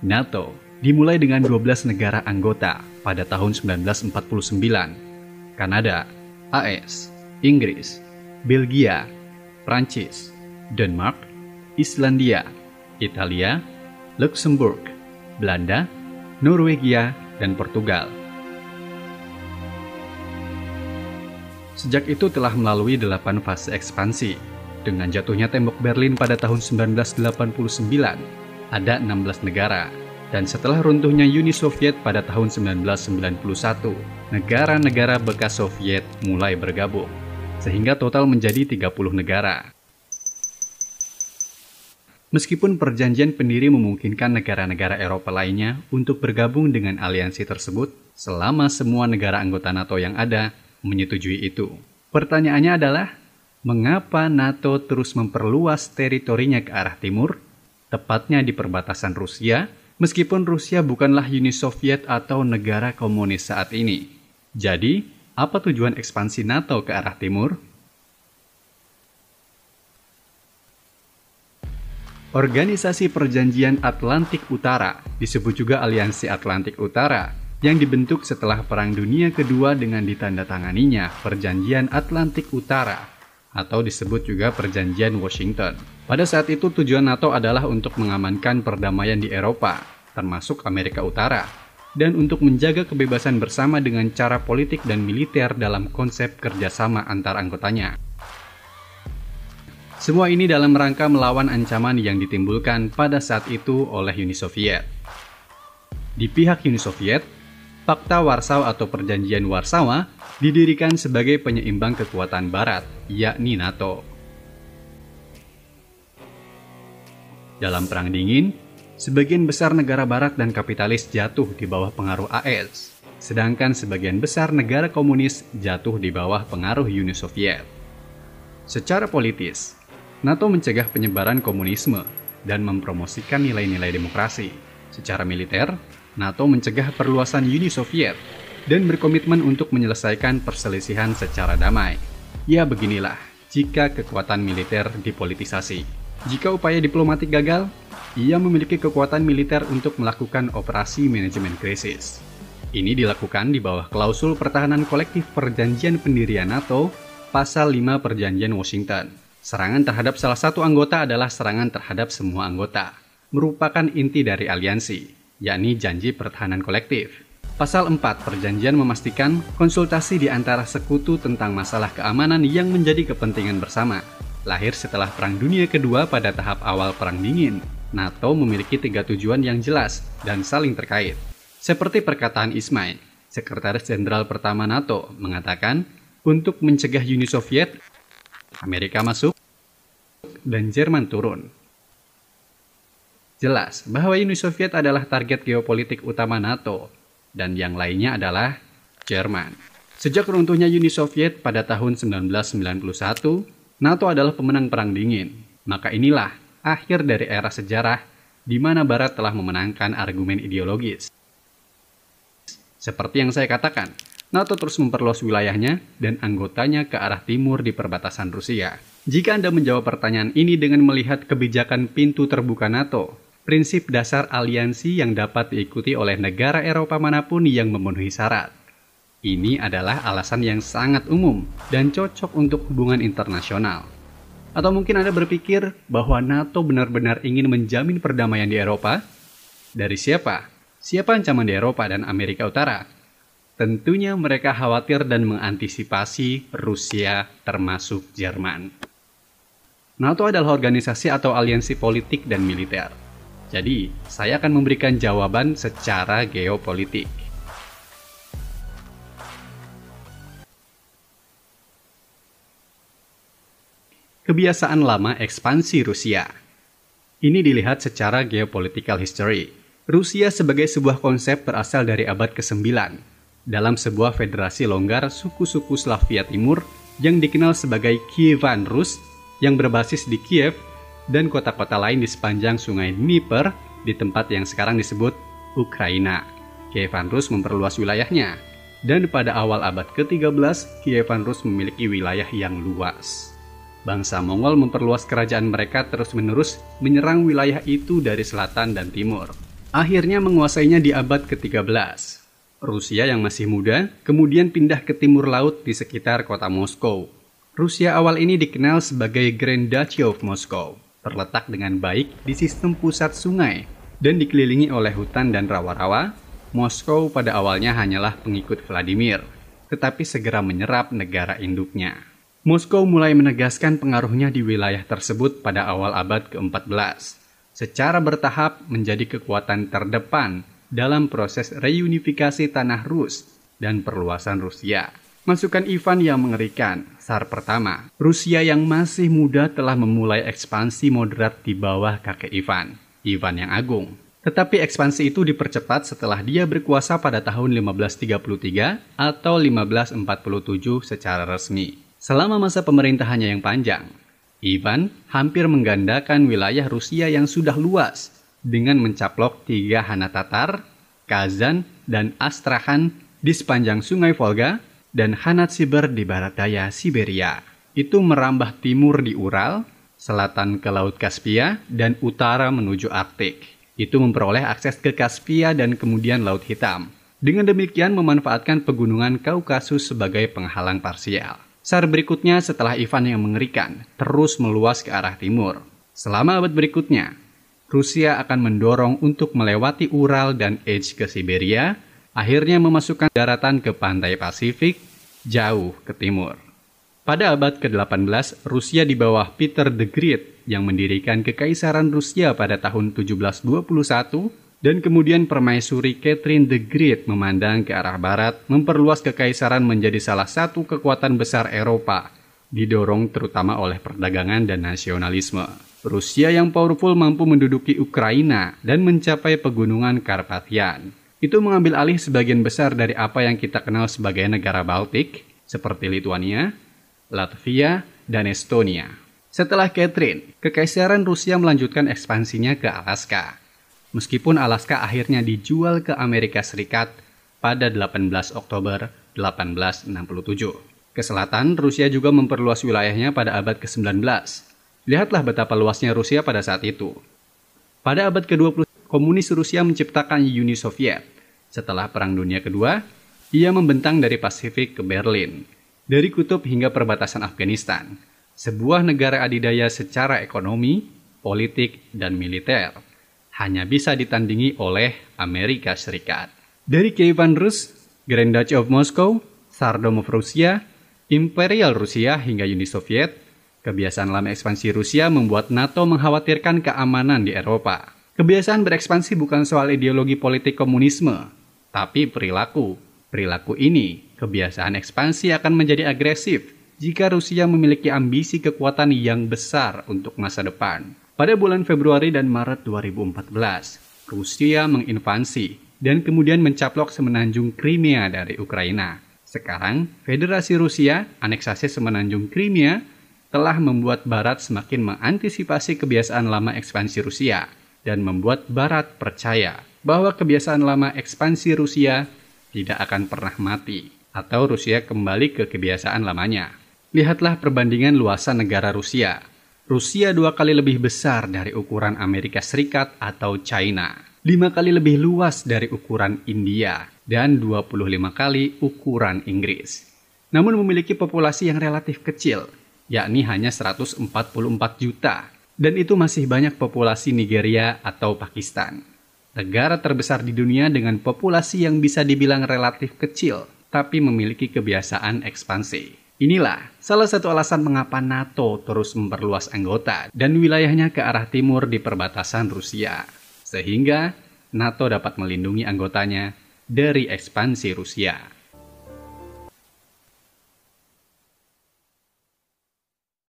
NATO dimulai dengan 12 negara anggota pada tahun 1949. Kanada, AS, Inggris, Belgia, Prancis, Denmark, Islandia, Italia, Luxembourg, Belanda, Norwegia, dan Portugal. Sejak itu telah melalui 8 fase ekspansi. Dengan jatuhnya tembok Berlin pada tahun 1989, ada 16 negara. Dan setelah runtuhnya Uni Soviet pada tahun 1991, negara-negara bekas Soviet mulai bergabung, sehingga total menjadi 30 negara. Meskipun perjanjian pendiri memungkinkan negara-negara Eropa lainnya untuk bergabung dengan aliansi tersebut, selama semua negara anggota NATO yang ada menyetujui itu. Pertanyaannya adalah, mengapa NATO terus memperluas teritorinya ke arah timur, tepatnya di perbatasan Rusia, meskipun Rusia bukanlah Uni Soviet atau negara komunis saat ini? Jadi, apa tujuan ekspansi NATO ke arah timur? Organisasi Perjanjian Atlantik Utara, disebut juga Aliansi Atlantik Utara, yang dibentuk setelah Perang Dunia Kedua dengan ditandatanganinya Perjanjian Atlantik Utara, atau disebut juga Perjanjian Washington. Pada saat itu tujuan NATO adalah untuk mengamankan perdamaian di Eropa, termasuk Amerika Utara, dan untuk menjaga kebebasan bersama dengan cara politik dan militer dalam konsep kerjasama antar anggotanya. Semua ini dalam rangka melawan ancaman yang ditimbulkan pada saat itu oleh Uni Soviet. Di pihak Uni Soviet, Fakta Warsawa atau Perjanjian Warsawa didirikan sebagai penyeimbang kekuatan Barat, yakni NATO. Dalam Perang Dingin, sebagian besar negara Barat dan kapitalis jatuh di bawah pengaruh AS, sedangkan sebagian besar negara komunis jatuh di bawah pengaruh Uni Soviet. Secara politis, NATO mencegah penyebaran komunisme dan mempromosikan nilai-nilai demokrasi. Secara militer, NATO mencegah perluasan Uni Soviet dan berkomitmen untuk menyelesaikan perselisihan secara damai. Ya beginilah, jika kekuatan militer dipolitisasi. Jika upaya diplomatik gagal, ia memiliki kekuatan militer untuk melakukan operasi manajemen krisis. Ini dilakukan di bawah klausul pertahanan kolektif Perjanjian Pendirian NATO, Pasal 5 Perjanjian Washington. Serangan terhadap salah satu anggota adalah serangan terhadap semua anggota, merupakan inti dari aliansi, yakni janji pertahanan kolektif. Pasal 4 Perjanjian memastikan konsultasi di antara sekutu tentang masalah keamanan yang menjadi kepentingan bersama. Lahir setelah Perang Dunia Kedua pada tahap awal Perang Dingin, NATO memiliki 3 tujuan yang jelas dan saling terkait. Seperti perkataan Ismay, Sekretaris Jenderal pertama NATO, mengatakan, untuk mencegah Uni Soviet, Amerika masuk, dan Jerman turun. Jelas bahwa Uni Soviet adalah target geopolitik utama NATO, dan yang lainnya adalah Jerman. Sejak runtuhnya Uni Soviet pada tahun 1991, NATO adalah pemenang Perang Dingin. Maka inilah akhir dari era sejarah di mana Barat telah memenangkan argumen ideologis. Seperti yang saya katakan, NATO terus memperluas wilayahnya dan anggotanya ke arah timur di perbatasan Rusia. Jika Anda menjawab pertanyaan ini dengan melihat kebijakan pintu terbuka NATO, prinsip dasar aliansi yang dapat diikuti oleh negara Eropa manapun yang memenuhi syarat. Ini adalah alasan yang sangat umum dan cocok untuk hubungan internasional. Atau mungkin Anda berpikir bahwa NATO benar-benar ingin menjamin perdamaian di Eropa? Dari siapa? Siapa ancaman di Eropa dan Amerika Utara? Tentunya mereka khawatir dan mengantisipasi Rusia termasuk Jerman. NATO adalah organisasi atau aliansi politik dan militer. Jadi, saya akan memberikan jawaban secara geopolitik. Kebiasaan lama ekspansi Rusia. Ini dilihat secara geopolitical history. Rusia sebagai sebuah konsep berasal dari abad ke-9. Dalam sebuah federasi longgar suku-suku Slavia Timur yang dikenal sebagai Kievan Rus yang berbasis di Kiev dan kota-kota lain di sepanjang sungai Dnieper di tempat yang sekarang disebut Ukraina. Kievan Rus memperluas wilayahnya dan pada awal abad ke-13 Kievan Rus memiliki wilayah yang luas. Bangsa Mongol memperluas kerajaan mereka terus-menerus menyerang wilayah itu dari selatan dan timur. akhirnya menguasainya di abad ke-13. Rusia yang masih muda kemudian pindah ke timur laut di sekitar kota Moskow. Rusia awal ini dikenal sebagai Grand Duchy of Moscow, terletak dengan baik di sistem pusat sungai dan dikelilingi oleh hutan dan rawa-rawa. Moskow pada awalnya hanyalah pengikut Vladimir, tetapi segera menyerap negara induknya. Moskow mulai menegaskan pengaruhnya di wilayah tersebut pada awal abad ke-14, secara bertahap menjadi kekuatan terdepan dalam proses reunifikasi tanah Rus dan perluasan Rusia. Masukan Ivan yang mengerikan, Tsar pertama, Rusia yang masih muda telah memulai ekspansi moderat di bawah kakek Ivan yang Agung. Tetapi ekspansi itu dipercepat setelah dia berkuasa pada tahun 1533 atau 1547 secara resmi. Selama masa pemerintahannya yang panjang, Ivan hampir menggandakan wilayah Rusia yang sudah luas dengan mencaplok 3 Hana Tatar, Kazan, dan Astrakhan di sepanjang sungai Volga dan Hanatsiber di barat daya Siberia. Itu merambah timur di Ural, selatan ke Laut Kaspia, dan utara menuju Arktik. Itu memperoleh akses ke Kaspia dan kemudian Laut Hitam. Dengan demikian memanfaatkan pegunungan Kaukasus sebagai penghalang parsial. Tsar berikutnya setelah Ivan yang mengerikan terus meluas ke arah timur. Selama abad berikutnya, Rusia akan mendorong untuk melewati Ural dan Edge ke Siberia, akhirnya memasukkan daratan ke pantai Pasifik, jauh ke timur. Pada abad ke-18, Rusia di bawah Peter the Great yang mendirikan Kekaisaran Rusia pada tahun 1721, dan kemudian permaisuri Catherine the Great memandang ke arah barat, memperluas kekaisaran menjadi salah satu kekuatan besar Eropa, didorong terutama oleh perdagangan dan nasionalisme. Rusia yang powerful mampu menduduki Ukraina dan mencapai pegunungan Karpathian. Itu mengambil alih sebagian besar dari apa yang kita kenal sebagai negara Baltik, seperti Lituania, Latvia, dan Estonia. Setelah Catherine, Kekaisaran Rusia melanjutkan ekspansinya ke Alaska. Meskipun Alaska akhirnya dijual ke Amerika Serikat pada 18 Oktober 1867. Ke selatan, Rusia juga memperluas wilayahnya pada abad ke-19. Lihatlah betapa luasnya Rusia pada saat itu. Pada abad ke-20, komunis Rusia menciptakan Uni Soviet. Setelah Perang Dunia Kedua, ia membentang dari Pasifik ke Berlin, dari kutub hingga perbatasan Afghanistan, sebuah negara adidaya secara ekonomi, politik, dan militer. Hanya bisa ditandingi oleh Amerika Serikat. Dari Kievan Rus, Grand Duchy of Moscow, Tsardom of Rusia, Imperial Rusia hingga Uni Soviet, kebiasaan lama ekspansi Rusia membuat NATO mengkhawatirkan keamanan di Eropa. Kebiasaan berekspansi bukan soal ideologi politik komunisme, tapi perilaku. Perilaku ini, kebiasaan ekspansi akan menjadi agresif jika Rusia memiliki ambisi kekuatan yang besar untuk masa depan. Pada bulan Februari dan Maret 2014, Rusia menginvasi dan kemudian mencaplok semenanjung Crimea dari Ukraina. Sekarang, Federasi Rusia, aneksasi semenanjung Crimea, telah membuat Barat semakin mengantisipasi kebiasaan lama ekspansi Rusia dan membuat Barat percaya bahwa kebiasaan lama ekspansi Rusia tidak akan pernah mati atau Rusia kembali ke kebiasaan lamanya. Lihatlah perbandingan luasan negara Rusia. Rusia 2 kali lebih besar dari ukuran Amerika Serikat atau China, 5 kali lebih luas dari ukuran India, dan 25 kali ukuran Inggris. Namun memiliki populasi yang relatif kecil, yakni hanya 144 juta, dan itu masih banyak populasi Nigeria atau Pakistan. Negara terbesar di dunia dengan populasi yang bisa dibilang relatif kecil, tapi memiliki kebiasaan ekspansi. Inilah salah satu alasan mengapa NATO terus memperluas anggota dan wilayahnya ke arah timur di perbatasan Rusia, sehingga NATO dapat melindungi anggotanya dari ekspansi Rusia.